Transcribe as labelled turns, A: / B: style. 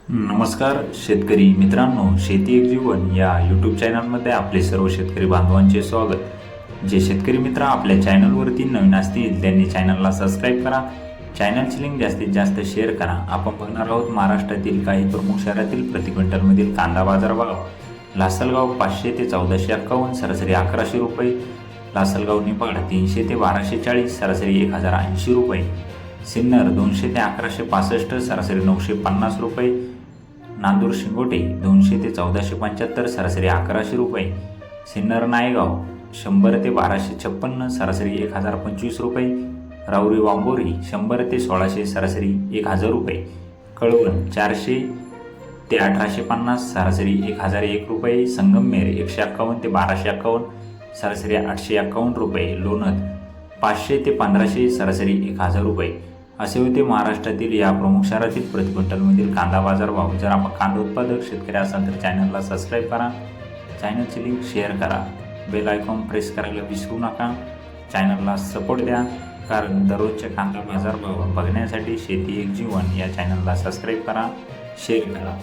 A: नमस्कार शेतकरी मित्रांनो, शेती एक जीवन या यूट्यूब चॅनलमध्ये आपले सर्व शेतकरी बांधवांचे स्वागत। जे शेतकरी मित्र आपल्या चॅनलवरती नवीन असतील त्यांनी चॅनलला सबस्क्राईब करा, चॅनलची लिंक जास्तीत जास्त शेअर करा। आपण बघणार आहोत महाराष्ट्रातील काही प्रमुख शहरातील प्रति क्विंटलमधील कांदा बाजारभाव। लासलगाव 500 ते 1451, सरासरी 1100 रुपये। लासलगाव निफाड 300 ते 1240, सरासरी 1080 रुपये। सिन्नर 200 ते 1165, सरासरी 950 रुपये। नांदूर शिंगोटे 200 ते 1475, सरासरी 1100 रुपये। सिन्नर नायगाव 100 ते 1256, सरासरी 1025 रुपये। राऊरी वांबोरी 100 ते 1600, सरासरी 1000 रुपये। कळवण 400 ते 1850, सरासरी 1001 रुपये। संगमनेर 151 ते 1251, सरासरी 851 रुपये। लोणंद 500 ते 1500, सरासरी 1000 रुपये। असे होते महाराष्ट्रातील या प्रमुख शहरातील प्रति क्विंटलमधील कांदा बाजारभाव। जर आपण कांदा उत्पादक शेतकरी असाल तर चॅनलला सबस्क्राईब करा, चॅनलची लिंक शेअर करा, बेल आयकॉन प्रेस करायला विसरू नका। चॅनलला सपोर्ट द्या, कारण दररोजचे कांदा बाजारभाव बघण्यासाठी शेती एक जीवन या चॅनलला सबस्क्राईब करा, शेअर करा।